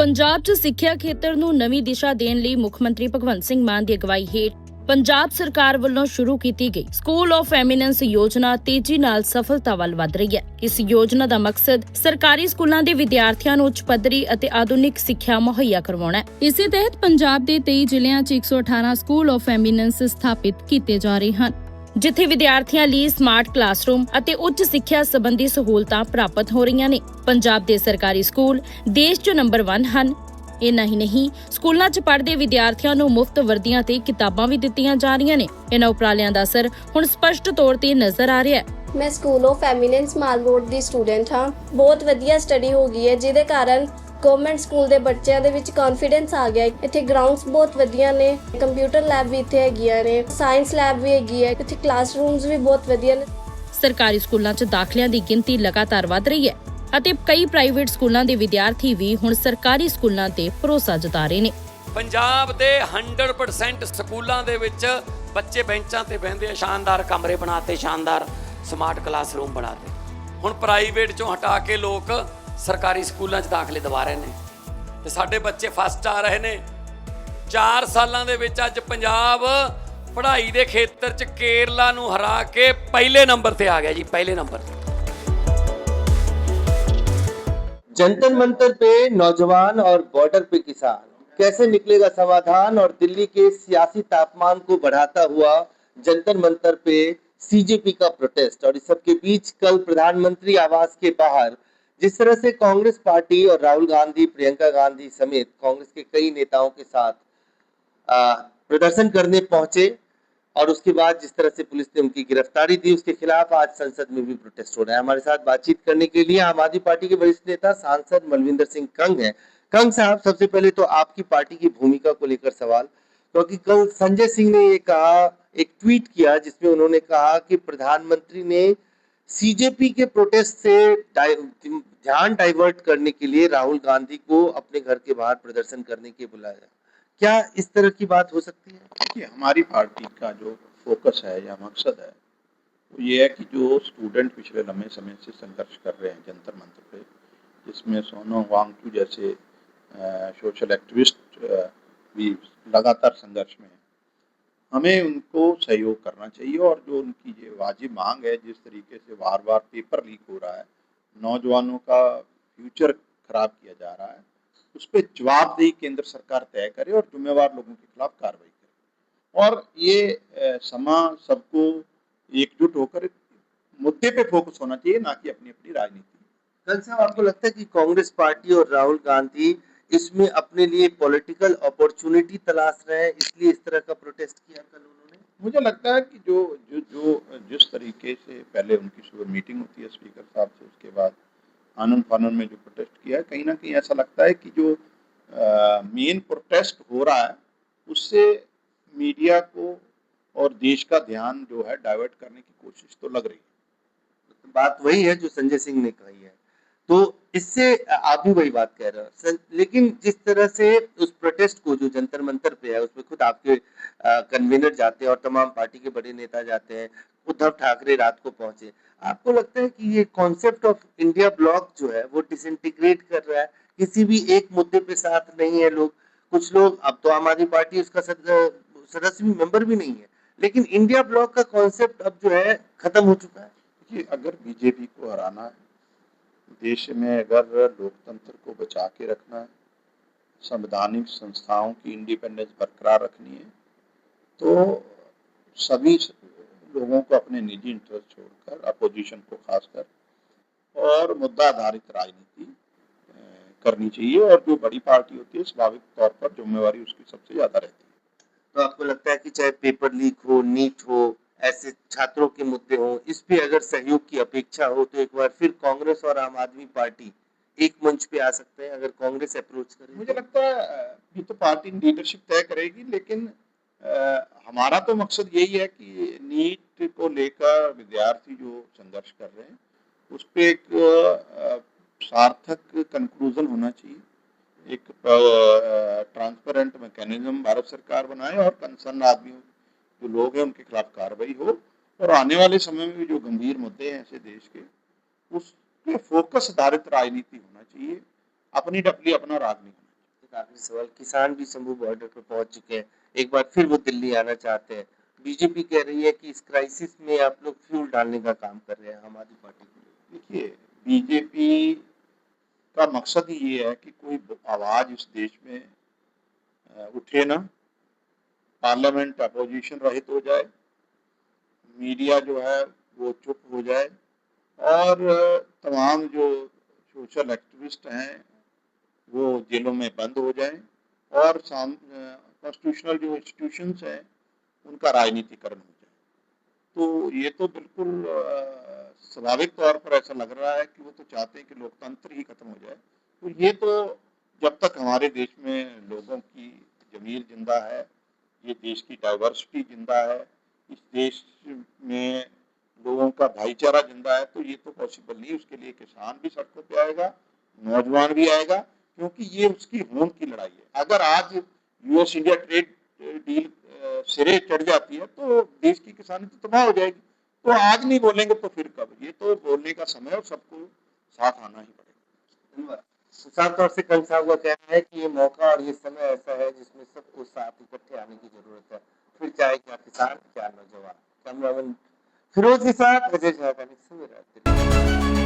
ਪੰਜਾਬ 'ਚ ਸਿੱਖਿਆ ਖੇਤਰ ਨੂੰ ਨਵੀਂ ਦਿਸ਼ਾ ਦੇਣ ਲਈ ਮੁੱਖ ਮੰਤਰੀ ਭਗਵੰਤ ਸਿੰਘ ਮਾਨ ਦੀ ਅਗਵਾਈ ਹੇਠ ਪੰਜਾਬ ਸਰਕਾਰ ਵੱਲੋਂ ਸ਼ੁਰੂ ਕੀਤੀ ਗਈ ਸਕੂਲ ਆਫ ਐਮੀਨੈਂਸ ਯੋਜਨਾ ਤੇਜ਼ੀ ਨਾਲ ਸਫਲਤਾ ਵੱਲ ਵਧ ਰਹੀ ਹੈ। ਇਸ ਯੋਜਨਾ ਦਾ ਮਕਸਦ ਸਰਕਾਰੀ ਸਕੂਲਾਂ ਦੇ ਵਿਦਿਆਰਥੀਆਂ ਨੂੰ ਉੱਚ ਪੱਧਰੀ ਅਤੇ ਆਧੁਨਿਕ ਸਿੱਖਿਆ ਮੁਹੱਈਆ ਕਰਵਾਉਣਾ ਹੈ। ਇਸੇ ਤਹਿਤ ਪੰਜਾਬ ਦੇ 23 ਜ਼ਿਲ੍ਹਿਆਂ 'ਚ 118 ਸਕੂਲ ਆਫ ਐਮੀਨੈਂਸ ਸਥਾਪਿਤ ਕੀਤੇ ਜਾ ਰਹੇ ਹਨ, ਜਿੱਥੇ ਵਿਦਿਆਰਥੀਆਂ ਲਈ ਸਮਾਰਟ ਕਲਾਸਰੂਮ ਅਤੇ ਉੱਚ ਸਿੱਖਿਆ ਸੰਬੰਧੀ ਸਹੂਲਤਾਂ ਪ੍ਰਾਪਤ ਹੋ ਰਹੀਆਂ ਨੇ। ਪੰਜਾਬ ਦੇ ਸਰਕਾਰੀ ਸਕੂਲ ਦੇਸ਼ 'ਚ ਨੰਬਰ 1 ਹਨ। ਇੰਨਾ ਹੀ ਨਹੀਂ, ਸਕੂਲਾਂ 'ਚ ਪੜ੍ਹਦੇ ਵਿਦਿਆਰਥੀਆਂ ਨੂੰ ਮੁਫਤ ਵਰਦੀਆਂ ਤੇ ਕਿਤਾਬਾਂ ਵੀ ਦਿੱਤੀਆਂ ਜਾ ਰਹੀਆਂ ਨੇ। ਇਹਨਾਂ ਉਪਰਾਲਿਆਂ ਦਾ ਅਸਰ ਹੁਣ ਸਪਸ਼ਟ ਤੌਰ ਤੇ ਨਜ਼ਰ ਆ ਰਿਹਾ ਹੈ। ਮੈਂ school of eminence mall road the student ਹਾਂ। ਬਹੁਤ ਵਧੀਆ ਸਟੱਡੀ ਹੋ ਗਈ ਹੈ, ਜਿਹਦੇ ਕਾਰਨ ਗਵਰਨਮੈਂਟ ਸਕੂਲ ਦੇ ਬੱਚਿਆਂ ਦੇ ਵਿੱਚ ਕੌਨਫੀਡੈਂਸ ਆ ਗਿਆ। ਇੱਥੇ ਗਰਾਊਂਡਸ ਬਹੁਤ ਵਧੀਆ ਨੇ, ਕੰਪਿਊਟਰ ਲੈਬ ਵੀ ਇੱਥੇ ਹੈਗੀਆਂ ਨੇ, ਸਾਇੰਸ ਲੈਬ ਵੀ ਹੈਗੀ ਹੈ, ਇੱਥੇ ਕਲਾਸਰੂਮਸ ਵੀ ਬਹੁਤ ਵਧੀਆ ਨੇ। ਸਰਕਾਰੀ ਸਕੂਲਾਂ 'ਚ ਦਾਖਲਿਆਂ ਦੀ ਗਿਣਤੀ ਲਗਾਤਾਰ ਵਧ ਰਹੀ ਹੈ ਅਤੇ ਕਈ ਪ੍ਰਾਈਵੇਟ ਸਕੂਲਾਂ ਦੇ ਵਿਦਿਆਰਥੀ ਵੀ ਹੁਣ ਸਰਕਾਰੀ ਸਕੂਲਾਂ ਤੇ ਭਰੋਸਾ ਜਤਾ ਰਹੇ ਨੇ। ਪੰਜਾਬ ਦੇ 100% ਸਕੂਲਾਂ ਦੇ ਵਿੱਚ ਬੱਚੇ ਬੈਂਚਾਂ ਤੇ ਬਹਿੰਦੇ ਆ, ਸ਼ਾਨਦਾਰ ਕਮਰੇ ਬਣਾਤੇ, ਸ਼ਾਨਦਾਰ ਸਮਾਰਟ ਕਲਾਸਰੂਮ ਬਣਾਤੇ। ਹੁਣ ਪ੍ਰਾਈਵੇਟ ਚੋਂ ਹਟਾ ਕੇ ਲੋਕ ਸਰਕਾਰੀ ਸਕੂਲਾਂ 'ਚ ਦਾਖਲੇ ਦਿਵਾ ਰਹੇ ਨੇ ਤੇ ਸਾਡੇ ਬੱਚੇ ਫਸਟ ਆ ਰਹੇ ਨੇ। 4 ਸਾਲਾਂ ਦੇ ਵਿੱਚ ਅੱਜ ਪੰਜਾਬ ਪੜ੍ਹਾਈ ਦੇ ਖੇਤਰ 'ਚ ਕੇਰਲਾ ਨੂੰ ਹਰਾ ਕੇ ਪਹਿਲੇ ਨੰਬਰ ਤੇ ਆ ਗਿਆ ਜੀ, ਪਹਿਲੇ नंबर ਤੇ। जंतर मंतर पे नौजवान और बॉर्डर पे किसान, कैसे निकलेगा समाधान? और दिल्ली के सियासी तापमान को बढ़ाता हुआ जंतर मंतर पे सीजेपी का प्रोटेस्ट, और इस सबके बीच कल प्रधानमंत्री आवास के बाहर जिस तरह से कांग्रेस पार्टी और राहुल गांधी, प्रियंका गांधी समेत कांग्रेस के कई नेताओं के साथ प्रदर्शन करने पहुंचे, और उसके बाद जिस तरह से पुलिस ने उनकी गिरफ्तारी दी, उसके खिलाफ आज संसद में भी प्रोटेस्ट हो रहा है। हमारे साथ बातचीत करने के लिए आम आदमी पार्टी के वरिष्ठ नेता सांसद मलविंदर सिंह कंग हैं। कंग साहब, सबसे पहले तो आपकी पार्टी की भूमिका को लेकर सवाल, क्योंकि कल संजय सिंह ने ये कहा, एक ट्वीट किया जिसमें उन्होंने कहा कि प्रधानमंत्री ने सीजेपी के प्रोटेस्ट से ध्यान डाइवर्ट करने के लिए राहुल गांधी को अपने घर के बाहर प्रदर्शन करने के बुलाया। क्या इस तरह की बात हो सकती है? देखिए, हमारी पार्टी का जो फोकस है या मकसद है वो ये है कि जो स्टूडेंट पिछले लंबे समय से संघर्ष कर रहे हैं जंतर मंतर पे, जिसमें सोनम वांगचुक जैसे सोशल एक्टिविस्ट भी लगातार संघर्ष में हैं, हमें उनको सहयोग करना चाहिए। और जो उनकी ये वाजिब मांग है, जिस तरीके से बार बार पेपर लीक हो रहा है, नौजवानों का फ्यूचर खराब किया जा रहा है, उस पर जवाबदेही केंद्र सरकार तय करे और जिम्मेवार लोगों के खिलाफ कार्रवाई करे। और ये समाज सबको एकजुट होकर मुद्दे पे फोकस होना चाहिए, ना कि अपनी अपनी राजनीति। कल साहब, आपको लगता है कि कांग्रेस पार्टी और राहुल गांधी इसमें अपने लिए पॉलिटिकल अपॉर्चुनिटी तलाश रहे हैं, इसलिए इस तरह का प्रोटेस्ट किया कल उन्होंने? मुझे लगता है कि जो जिस तरीके से पहले उनकी सुबह मीटिंग होती है स्पीकर साहब से, उसके बाद आनंद फानन में जो प्रोटेस्ट किया है, कहीं ना कहीं ऐसा लगता है कि जो मेन प्रोटेस्ट हो रहा है उससे मीडिया को और देश का ध्यान जो है डाइवर्ट करने की कोशिश तो लग रही है। बात वही है जो संजय सिंह ने कही है, तो इससे आप भी वही बात कह रहे हो। लेकिन जिस तरह से उस प्रोटेस्ट को जो जंतर मंतर पे है, उसमें खुद आपके कन्वीनर जाते हैं और तमाम पार्टी के बड़े नेता जाते हैं, उद्धव ठाकरे रात को पहुंचे, आपको लगता है कि ये कॉन्सेप्ट ऑफ इंडिया ब्लॉक जो है वो डिसइंटीग्रेट कर रहा है? किसी भी एक मुद्दे पे साथ नहीं है लोग। कुछ लोग, अब तो आम आदमी पार्टी उसका सदस्य भी, मेंबर भी नहीं है, लेकिन इंडिया ब्लॉक का कॉन्सेप्ट अब जो है खत्म हो चुका है। देखिए, अगर बीजेपी को हराना है, देश में अगर लोकतंत्र को बचा के रखना है, संवैधानिक संस्थाओं की इंडिपेंडेंस बरकरार रखनी है, तो सभी लोगों को अपने निजी इंटरेस्ट छोड़कर, अपोजिशन को खासकर, और मुद्दा आधारित राजनीति करनी चाहिए। और जो बड़ी पार्टी होती है, स्वाभाविक तौर पर जिम्मेवारी उसकी सबसे ज्यादा रहती है। तो आपको लगता है कि चाहे पेपर लीक हो, नीट हो, ऐसे छात्रों के मुद्दे हो, इस पे अगर सहयोग की अपेक्षा हो तो एक बार फिर कांग्रेस और आम आदमी पार्टी एक मंच पे आ सकते हैं अगर कांग्रेस अप्रोच करे? मुझे लगता है ये तो पार्टी लीडरशिप तय करेगी, लेकिन हमारा तो मकसद यही है कि नीट को लेकर विद्यार्थी जो संघर्ष कर रहे हैं उस पर एक सार्थक कंक्लूजन होना चाहिए। एक ट्रांसपेरेंट मैकेनिज्म भारत सरकार बनाए और कंसर्न आदमियों जो लोग हैं उनके खिलाफ कार्रवाई हो, और आने वाले समय में भी जो गंभीर मुद्दे हैं ऐसे देश के, उस पे फोकस आधारित राजनीति होना चाहिए, अपनी डपली अपना राग नहीं होना। एक आखिरी सवाल, किसान भी शंभू बॉर्डर पर पहुंच चुके हैं, एक बार फिर वो दिल्ली आना चाहते हैं। बीजेपी कह रही है कि इस क्राइसिस में आप लोग फ्यूल डालने का काम कर रहे हैं आम आदमी पार्टी को। देखिए, बीजेपी का मकसद ही ये है कि कोई आवाज इस देश में उठे ना, पार्लियामेंट अपोजिशन रहित हो जाए, मीडिया जो है वो चुप हो जाए और तमाम जो सोशल एक्टिविस्ट हैं वो जेलों में बंद हो जाएं और कॉन्स्टिट्यूशनल जो इंस्टीट्यूशंस हैं उनका राजनीतिकरण हो जाए। तो ये तो बिल्कुल स्वाभाविक तौर पर ऐसा लग रहा है कि वो तो चाहते हैं कि लोकतंत्र ही खत्म हो जाए। तो ये तो जब तक हमारे देश में लोगों की जमीर जिंदा है, ये देश की डाइवर्सिटी जिंदा है, इस देश में लोगों का भाईचारा जिंदा है, तो ये तो पॉसिबल नहीं। उसके लिए किसान भी सड़कों पे आएगा, नौजवान भी आएगा, क्योंकि ये उसकी होंद की लड़ाई है। अगर आज यूएस इंडिया ट्रेड डील सिरे चढ़ जाती है तो देश की किसानी तो तबाह हो जाएगी। तो आज नहीं बोलेंगे तो फिर कब? ये तो बोलने का समय और सबको साथ आना ही पड़ेगा। साफ तौर से कंग साहब का कहना है कि ये मौका और ये समय ऐसा है जिसमें सबको साथ इकट्ठे आने की जरूरत है, फिर चाहे क्या किसान क्या नौजवान। कैमरामैन फिरोज के साथ अजय झा का